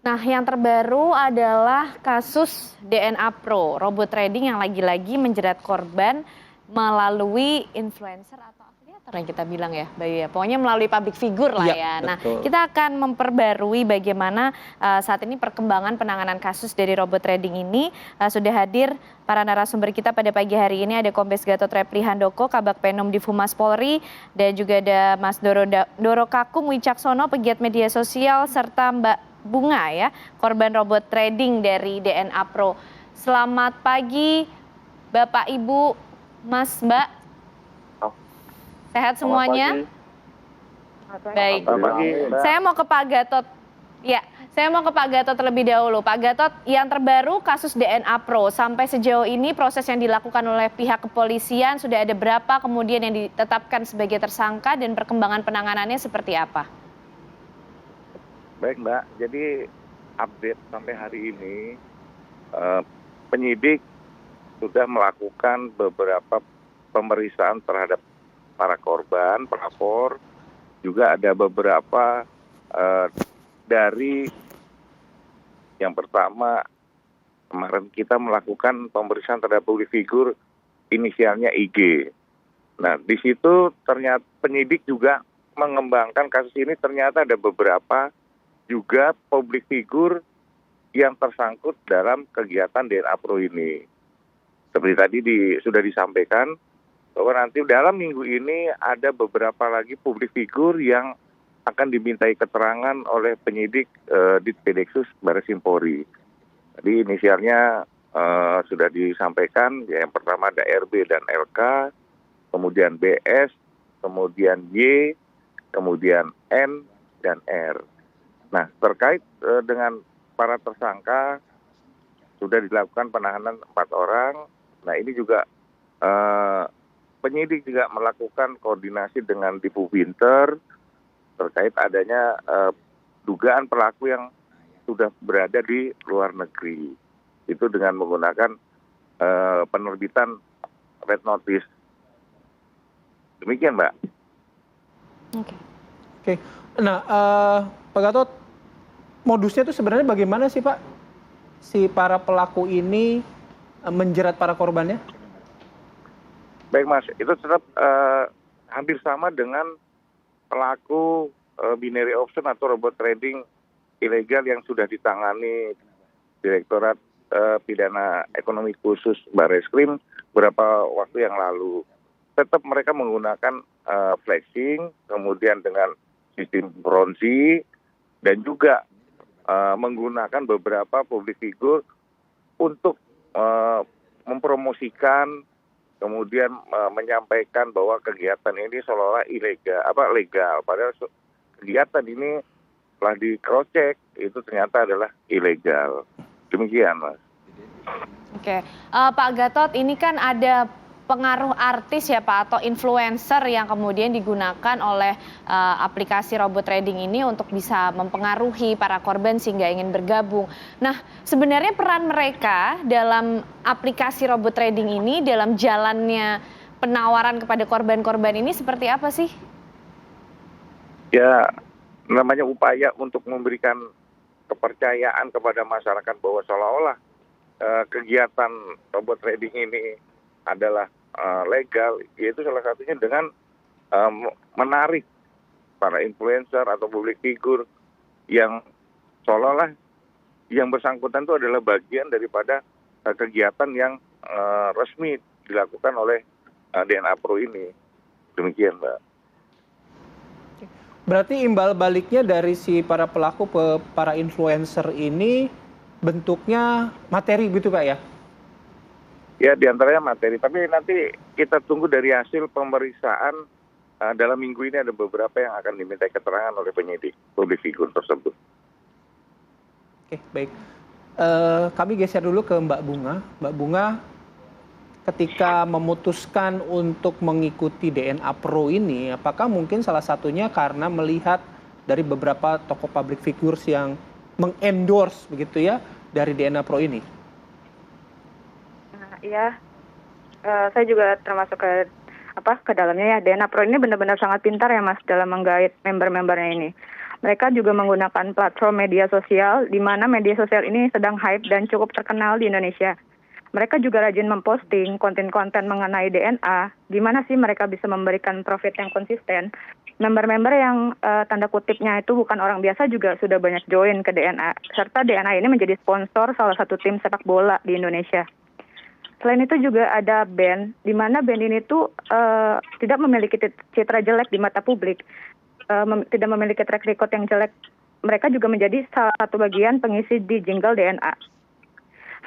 Nah, yang terbaru adalah kasus DNA Pro, robot trading yang lagi-lagi menjerat korban melalui influencer atau afiliator yang kita bilang ya, Bayu ya. Pokoknya melalui public figure lah Iya, ya. Nah, betul. kita akan memperbarui bagaimana saat ini perkembangan penanganan kasus dari robot trading ini. Sudah hadir para narasumber kita pada pagi hari ini, ada Kombes Gatot Repli Handoko, Kabag Penum di Humas Polri, dan juga ada Mas Doro Kakung Wicaksono, pegiat media sosial, serta Mbak Bunga ya, korban robot trading dari DNA Pro. Selamat pagi Bapak, Ibu, Mas, Mbak. Sehat semuanya? Baik. Saya mau ke Pak Gatot. Ya, saya mau ke Pak Gatot terlebih dahulu. Pak Gatot, yang terbaru kasus DNA Pro, sampai sejauh ini proses yang dilakukan oleh pihak kepolisian sudah ada berapa, kemudian yang ditetapkan sebagai tersangka, dan perkembangan penanganannya seperti apa? Baik Mbak, jadi update sampai hari ini penyidik sudah melakukan beberapa pemeriksaan terhadap para korban, pelapor, juga ada beberapa dari yang pertama kemarin kita melakukan pemeriksaan terhadap public figure inisialnya IG. Nah di situ ternyata penyidik juga mengembangkan kasus ini, ternyata ada beberapa juga public figure yang tersangkut dalam kegiatan DNA Pro ini. Seperti tadi sudah disampaikan bahwa nanti dalam minggu ini ada beberapa lagi public figure yang akan dimintai keterangan oleh penyidik di Pedeksus Barreskrim Polri. Jadi inisialnya sudah disampaikan, ya, yang pertama ada RB dan LK, kemudian BS, kemudian Y, kemudian N, dan R. Nah, terkait dengan para tersangka sudah dilakukan penahanan 4 orang. Nah, ini juga penyidik juga melakukan koordinasi dengan Dipu Binter terkait adanya dugaan pelaku yang sudah berada di luar negeri. Itu dengan menggunakan penerbitan red notice. Demikian, Mbak. Oke. Nah, Pak Gatot, modusnya itu sebenarnya bagaimana sih Pak? Si para pelaku ini menjerat para korbannya? Baik Mas, itu tetap hampir sama dengan pelaku binary option atau robot trading ilegal yang sudah ditangani Direktorat Pidana Ekonomi Khusus Barreskrim beberapa waktu yang lalu. Tetap mereka menggunakan flexing, kemudian dengan sistem bronzi, dan juga menggunakan beberapa public figure untuk mempromosikan, kemudian menyampaikan bahwa kegiatan ini seolah-olah legal, padahal kegiatan ini setelah di cross check itu ternyata adalah ilegal. Demikian, Mas. Oke, Pak Gatot, ini kan ada pengaruh artis ya Pak, atau influencer yang kemudian digunakan oleh aplikasi robot trading ini untuk bisa mempengaruhi para korban sehingga ingin bergabung. Nah, sebenarnya peran mereka dalam aplikasi robot trading ini, dalam jalannya penawaran kepada korban-korban ini seperti apa sih? Ya, namanya upaya untuk memberikan kepercayaan kepada masyarakat bahwa seolah-olah kegiatan robot trading ini adalah legal, yaitu salah satunya dengan menarik para influencer atau public figure yang seolah-olah yang bersangkutan itu adalah bagian daripada kegiatan yang resmi dilakukan oleh DNA Pro ini. Demikian, Mbak. Berarti imbal baliknya dari si para pelaku ke para influencer ini bentuknya materi gitu Pak ya? Ya, diantaranya materi. Tapi nanti kita tunggu dari hasil pemeriksaan. Dalam minggu ini ada beberapa yang akan diminta keterangan oleh penyidik public figure tersebut. Oke, baik. Kami geser dulu ke Mbak Bunga. Mbak Bunga, ketika memutuskan untuk mengikuti DNA Pro ini, apakah mungkin salah satunya karena melihat dari beberapa tokoh public figures yang mengendorse begitu ya dari DNA Pro ini? Iya, saya juga termasuk ke dalamnya ya. DNA Pro ini benar-benar sangat pintar ya Mas dalam menggait member-membernya ini. Mereka juga menggunakan platform media sosial, di mana media sosial ini sedang hype dan cukup terkenal di Indonesia. Mereka juga rajin memposting konten-konten mengenai DNA, gimana sih mereka bisa memberikan profit yang konsisten. Member-member yang tanda kutipnya itu bukan orang biasa juga sudah banyak join ke DNA, serta DNA ini menjadi sponsor salah satu tim sepak bola di Indonesia. Selain itu juga ada band, di mana band ini tuh tidak memiliki citra jelek di mata publik, tidak memiliki track record yang jelek. Mereka juga menjadi salah satu bagian pengisi di jingle DNA.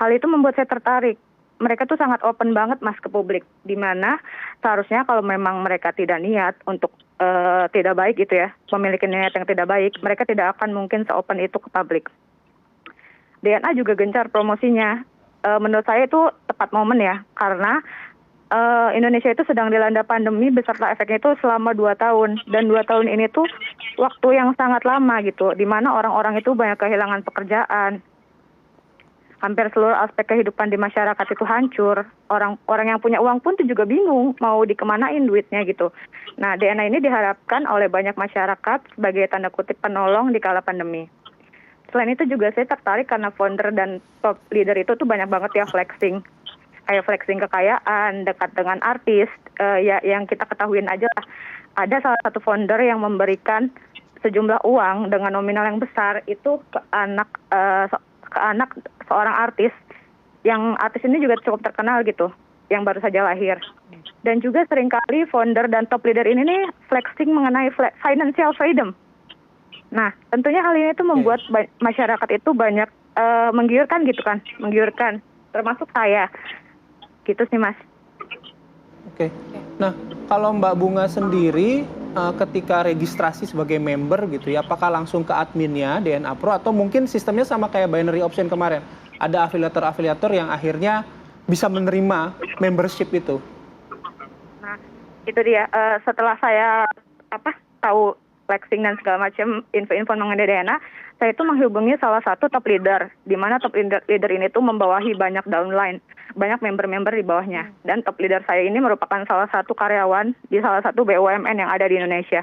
Hal itu membuat saya tertarik. Mereka tuh sangat open banget mas ke publik, di mana seharusnya kalau memang mereka tidak niat untuk tidak baik gitu ya, memiliki niat yang tidak baik, mereka tidak akan mungkin se-open itu ke publik. DNA juga gencar promosinya. Menurut saya itu tepat momen ya, karena Indonesia itu sedang dilanda pandemi beserta efeknya itu selama 2 tahun. Dan 2 tahun ini tuh waktu yang sangat lama gitu, di mana orang-orang itu banyak kehilangan pekerjaan. Hampir seluruh aspek kehidupan di masyarakat itu hancur. Orang yang punya uang pun tuh juga bingung mau dikemanain duitnya gitu. Nah, DNA ini diharapkan oleh banyak masyarakat sebagai tanda kutip penolong di kala pandemi. Selain itu juga saya tertarik karena founder dan top leader itu tuh banyak banget ya flexing. Kayak flexing kekayaan, dekat dengan artis, ya yang kita ketahuin aja lah. Ada salah satu founder yang memberikan sejumlah uang dengan nominal yang besar itu ke anak seorang artis, yang artis ini juga cukup terkenal gitu, yang baru saja lahir. Dan juga seringkali founder dan top leader ini nih flexing mengenai financial freedom. Nah, tentunya hal ini tuh membuat masyarakat itu banyak menggiurkan gitu kan, menggiurkan, termasuk saya. Gitu sih Mas. Oke. Nah, kalau Mbak Bunga sendiri ketika registrasi sebagai member gitu ya, apakah langsung ke adminnya DNA Pro atau mungkin sistemnya sama kayak binary option kemarin? Ada afiliator-afiliator yang akhirnya bisa menerima membership itu. Nah, itu dia. Setelah saya tahu flexing dan segala macam info-info mengenai DNA, saya itu menghubungi salah satu top leader, di mana top leader ini tuh membawahi banyak downline, banyak member-member di bawahnya. Dan top leader saya ini merupakan salah satu karyawan di salah satu BUMN yang ada di Indonesia.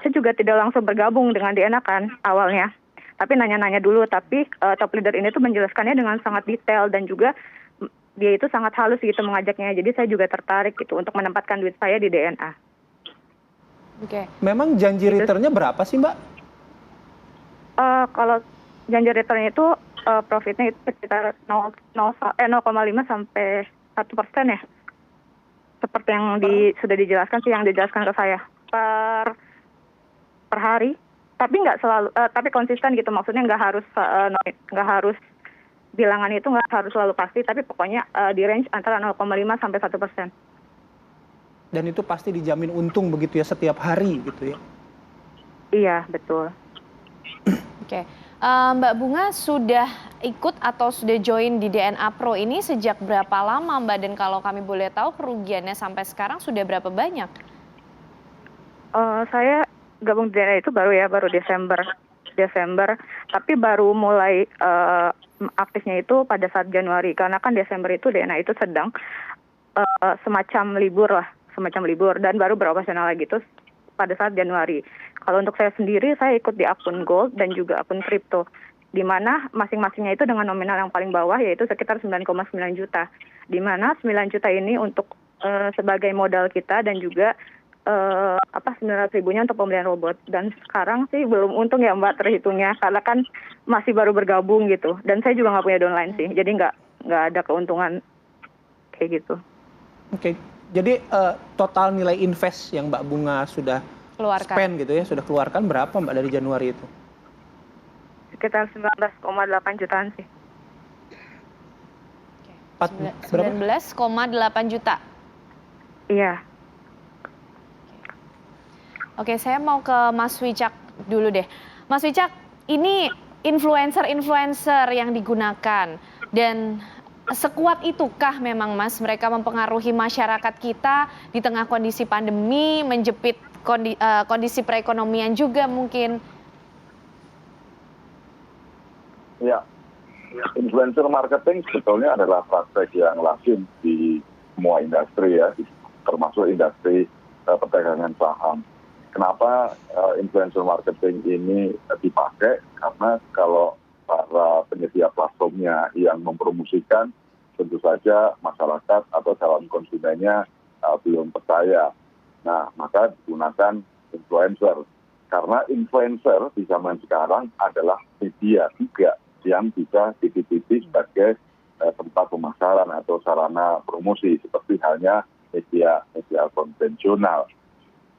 Saya juga tidak langsung bergabung dengan DNA kan awalnya, tapi nanya-nanya dulu. Tapi top leader ini tuh menjelaskannya dengan sangat detail dan juga dia itu sangat halus gitu mengajaknya. Jadi saya juga tertarik gitu untuk menempatkan duit saya di DNA. Oke. Memang janji returnnya berapa sih Mbak? Kalau janji return itu profitnya itu sekitar 0,5 sampai 1% ya. Seperti yang sudah dijelaskan sih, yang dijelaskan ke saya per hari. Tapi nggak selalu, tapi konsisten gitu. Maksudnya nggak harus bilangan itu nggak harus selalu pasti. Tapi pokoknya di range antara 0,5 sampai 1%. Dan itu pasti dijamin untung begitu ya setiap hari gitu ya? Iya betul. Oke. Mbak Bunga sudah ikut atau sudah join di DNA Pro ini sejak berapa lama Mbak? Dan kalau kami boleh tahu kerugiannya sampai sekarang sudah berapa banyak? Saya gabung di DNA itu baru Desember. Tapi baru mulai aktifnya itu pada saat Januari. Karena kan Desember itu DNA itu sedang semacam libur. Dan baru beroperasional lagi itu pada saat Januari. Kalau untuk saya sendiri, saya ikut di akun Gold dan juga akun Crypto, di mana masing-masingnya itu dengan nominal yang paling bawah, yaitu sekitar 9,9 juta. Di mana 9 juta ini untuk sebagai modal kita dan juga 900 ribunya untuk pembelian robot. Dan sekarang sih belum untung ya Mbak terhitungnya, karena kan masih baru bergabung gitu. Dan saya juga nggak punya downline sih, jadi nggak ada keuntungan kayak gitu. Oke. Jadi total nilai invest yang Mbak Bunga sudah spend gitu ya, sudah keluarkan berapa Mbak dari Januari itu? Sekitar 19,8 jutaan sih. 19,8 juta? Iya. Oke, saya mau ke Mas Wicak dulu deh. Mas Wicak, ini influencer-influencer yang digunakan dan sekuat itukah memang Mas mereka mempengaruhi masyarakat kita di tengah kondisi pandemi, menjepit kondisi perekonomian juga mungkin? Ya, influencer marketing sebetulnya adalah praktek yang lazim di semua industri ya, termasuk industri perdagangan saham. Kenapa influencer marketing ini dipakai? Karena kalau para penyedia platformnya yang mempromosikan, tentu saja masyarakat atau calon konsumennya belum percaya. Nah, maka digunakan influencer. Karena influencer di zaman sekarang adalah media juga yang bisa dititipi sebagai tempat pemasaran atau sarana promosi, seperti halnya media konvensional.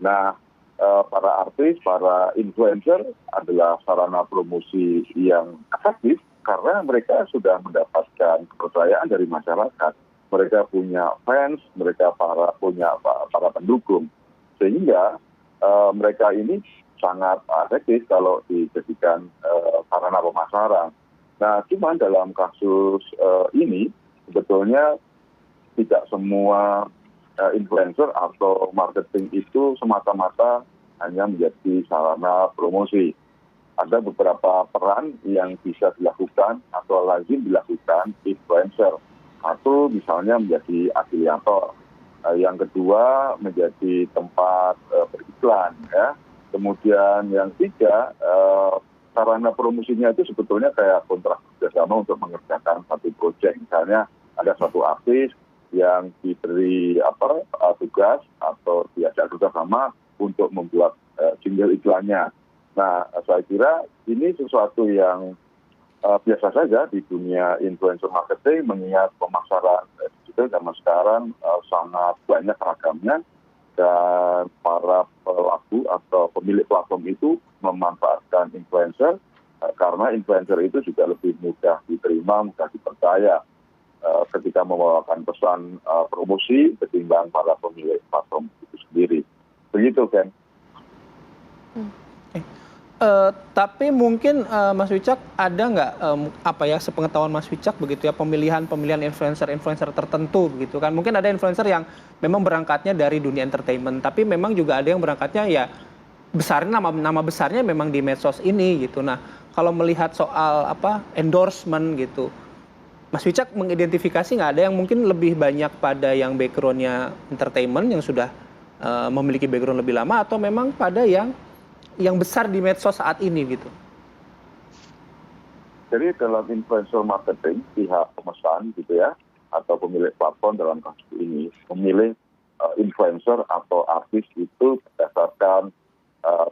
Nah, para artis, para influencer adalah sarana promosi yang efektif karena mereka sudah mendapatkan kepercayaan dari masyarakat. Mereka punya fans, mereka punya para pendukung. Sehingga mereka ini sangat efektif kalau dijadikan sarana pemasaran. Nah, cuma dalam kasus ini sebetulnya tidak semua influencer atau marketing itu semata-mata hanya menjadi sarana promosi. Ada beberapa peran yang bisa dilakukan atau lazim dilakukan influencer. Satu misalnya menjadi afiliator. Yang kedua menjadi tempat beriklan. Ya. Kemudian yang ketiga, sarana promosinya itu sebetulnya kayak kontrak kerjasama untuk mengerjakan satu proyek. Misalnya ada satu artis yang diberi tugas atau diajak kerjasama untuk membuat jingle iklannya. Nah, saya kira ini sesuatu yang biasa saja di dunia influencer marketing, mengingat pemasaran digital zaman sekarang sangat banyak ragamnya, dan para pelaku atau pemilik platform itu memanfaatkan influencer karena influencer itu juga lebih mudah diterima, mudah dipercaya ketika membawakan pesan promosi ketimbang para pemilik platform itu sendiri. Begitu, Ken. Tapi mungkin Mas Wicak ada nggak sepengetahuan Mas Wicak begitu ya, pemilihan influencer tertentu begitu kan? Mungkin ada influencer yang memang berangkatnya dari dunia entertainment, tapi memang juga ada yang berangkatnya ya nama besarnya memang di medsos ini gitu. Nah, kalau melihat soal endorsement gitu, Mas Wicak mengidentifikasi nggak ada yang mungkin lebih banyak pada yang backgroundnya entertainment yang sudah memiliki background lebih lama, atau memang pada yang besar di medsos saat ini gitu? Jadi dalam influencer marketing, pihak pemesan gitu ya, atau pemilik platform dalam kasus ini memilih influencer atau artis itu berdasarkan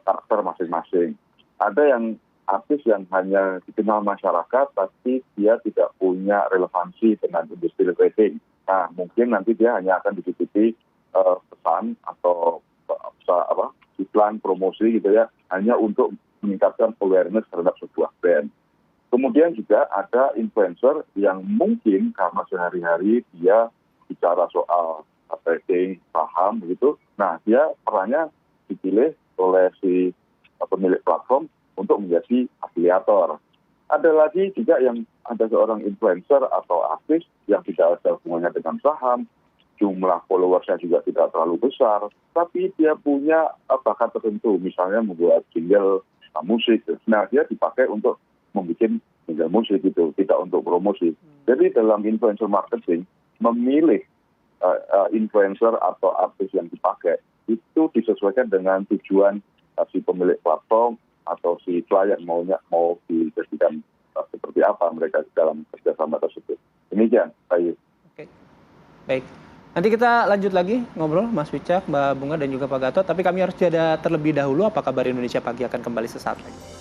karakter masing-masing. Ada yang artis yang hanya dikenal masyarakat, tapi dia tidak punya relevansi dengan industri wedding. Nah, mungkin nanti dia hanya akan dititipi pesan atau iklan promosi gitu ya, hanya untuk meningkatkan awareness terhadap sebuah brand. Kemudian juga ada influencer yang mungkin karena sehari-hari dia bicara soal trading, saham begitu. Nah, dia perannya dipilih oleh si pemilik platform untuk menjadi afiliator. Ada lagi juga yang ada seorang influencer atau artis yang tidak ada hubungannya dengan saham, jumlah followersnya juga tidak terlalu besar, tapi dia punya bakat tertentu, misalnya membuat jingle musik. Nah, dia dipakai untuk membuat jingle musik itu, tidak untuk promosi. Jadi dalam influencer marketing, memilih influencer atau artis yang dipakai, itu disesuaikan dengan tujuan si pemilik platform atau si klien mau dijadikan seperti apa mereka dalam kerjasama tersebut. Demikian, Bayu. Oke, baik. Nanti kita lanjut lagi ngobrol, Mas Wicak, Mbak Bunga, dan juga Pak Gatot. Tapi kami harus jeda terlebih dahulu. Apa kabar Indonesia Pagi akan kembali sesaat lagi.